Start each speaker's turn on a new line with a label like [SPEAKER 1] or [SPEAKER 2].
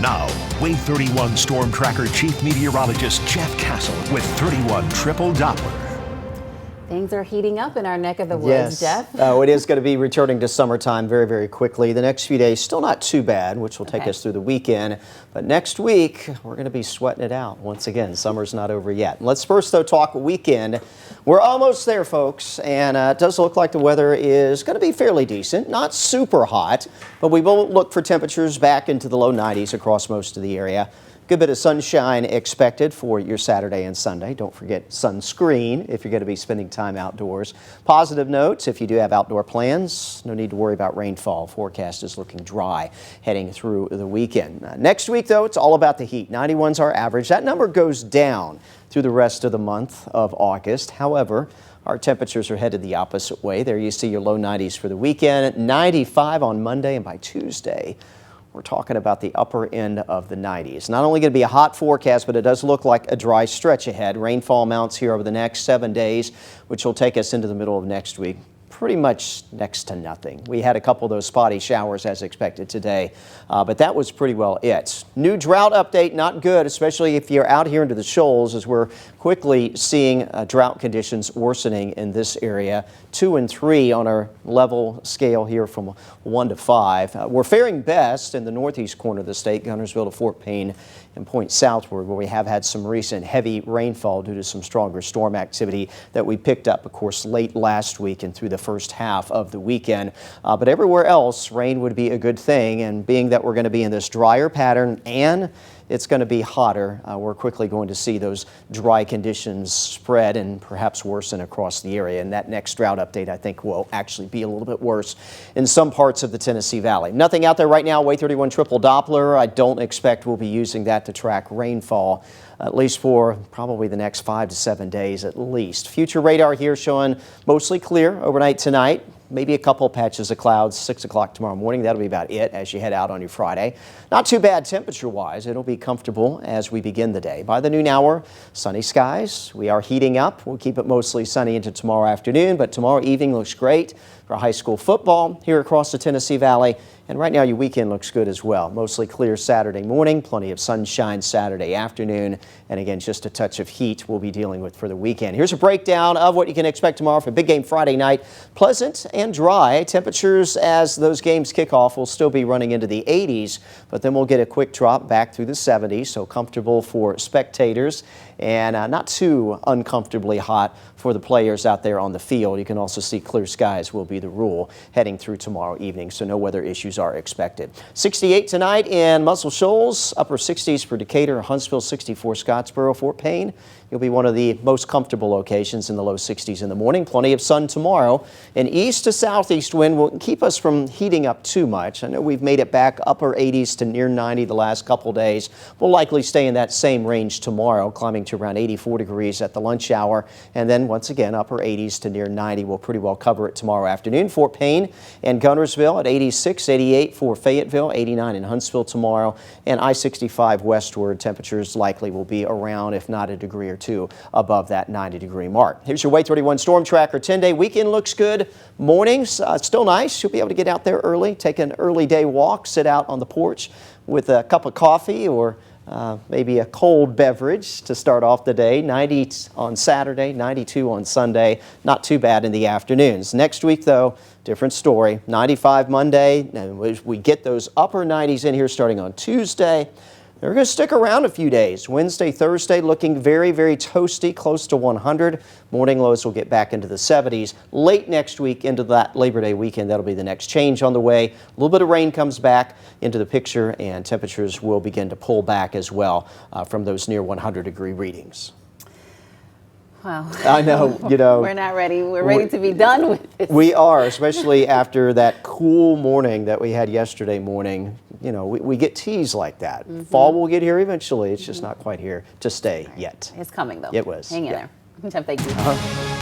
[SPEAKER 1] Now, Wave 31 Storm Tracker Chief Meteorologist Jeff Castle with 31 Triple Doppler.
[SPEAKER 2] Things are heating up in our neck of the woods, Jeff.
[SPEAKER 3] Oh, it is going to be returning to summertime very, very quickly. The next few days, still not too bad, which will take us through the weekend. But next week, we're going to be sweating it out. Once again, summer's not over yet. Let's first, though, talk weekend. We're almost there, folks, and it does look like the weather is going to be fairly decent. Not super hot, but we will look for temperatures back into the low 90s across most of the area. Good bit of sunshine expected for your Saturday and Sunday. Don't forget sunscreen if you're going to be spending time outdoors. Positive notes, if you do have outdoor plans, no need to worry about rainfall. Forecast is looking dry heading through the weekend. Next week, though, it's all about the heat. 91's our average. That number goes down through the rest of the month of August. However, our temperatures are headed the opposite way. There you see your low 90s for the weekend, 95 on Monday, and by Tuesday, we're talking about the upper end of the 90s. Not only going to be a hot forecast, but it does look like a dry stretch ahead. Rainfall amounts here over the next 7 days, which will take us into the middle of next week. Pretty much next to nothing. We had a couple of those spotty showers as expected today, but that was pretty well it. New drought update, not good, especially if you're out here into the shoals, as we're quickly seeing drought conditions worsening in this area. 2 and 3 on our level scale here from 1 to 5. We're faring best in the northeast corner of the state, Guntersville to Fort Payne and point southward, where we have had some recent heavy rainfall due to some stronger storm activity that we picked up, of course, late last week and through the first half of the weekend. But everywhere else, rain would be a good thing, and being that we're going to be in this drier pattern and it's going to be hotter, we're quickly going to see those dry conditions spread and perhaps worsen across the area. And that next drought update, I think, will actually be a little bit worse in some parts of the Tennessee Valley. Nothing out there right now. Wave 31 Triple Doppler. I don't expect we'll be using that to track rainfall, at least for probably the next 5 to 7 days at least. Future radar here showing mostly clear overnight tonight. Maybe a couple patches of clouds, 6 o'clock tomorrow morning. That'll be about it as you head out on your Friday. Not too bad temperature-wise. It'll be comfortable as we begin the day. By the noon hour, sunny skies. We are heating up. We'll keep it mostly sunny into tomorrow afternoon, but tomorrow evening looks great for high school football here across the Tennessee Valley. And right now your weekend looks good as well. Mostly clear Saturday morning, plenty of sunshine Saturday afternoon, and again, just a touch of heat we'll be dealing with for the weekend. Here's a breakdown of what you can expect tomorrow for big game Friday night. Pleasant and dry. Temperatures as those games kick off will still be running into the 80s, but then we'll get a quick drop back through the 70s, so comfortable for spectators and not too uncomfortably hot for the players out there on the field. You can also see clear skies will be the rule heading through tomorrow evening, so no weather issues are expected. 68 tonight in Muscle Shoals, upper 60s for Decatur, Huntsville, 64 Scottsboro, Fort Payne. You'll be one of the most comfortable locations in the low 60s in the morning. Plenty of sun tomorrow. An east to southeast wind will keep us from heating up too much. I know we've made it back upper 80s to near 90 the last couple days. We'll likely stay in that same range tomorrow, climbing to around 84 degrees at the lunch hour. And then once again, upper 80s to near 90. We'll pretty well cover it tomorrow afternoon. Fort Payne and Guntersville at 86, 88 for Fayetteville, 89 in Huntsville tomorrow. And I-65 westward, temperatures likely will be around, if not a degree or two above that 90-degree mark. Here's your Wave 31 Storm Tracker 10-day weekend. Looks good. Mornings, still nice. You'll be able to get out there early, take an early day walk, sit out on the porch with a cup of coffee or maybe a cold beverage to start off the day. 90 on Saturday, 92 on Sunday. Not too bad in the afternoons. Next week, though, different story. 95 Monday, and we get those upper 90s in here starting on Tuesday. They're going to stick around a few days. Wednesday, Thursday looking very, very toasty, close to 100. Morning lows will get back into the 70s. Late next week into that Labor Day weekend, that'll be the next change on the way. A little bit of rain comes back into the picture, and temperatures will begin to pull back as well from those near 100-degree readings.
[SPEAKER 2] Wow.
[SPEAKER 3] I know, you know.
[SPEAKER 2] We're not ready. We're ready to be done with this.
[SPEAKER 3] We are, especially after that cool morning that we had yesterday morning. You know, we get teas like that. Fall will get here eventually. It's just not quite here to stay yet.
[SPEAKER 2] It's coming, though.
[SPEAKER 3] It was.
[SPEAKER 2] Hang in there. Jeff, thank you.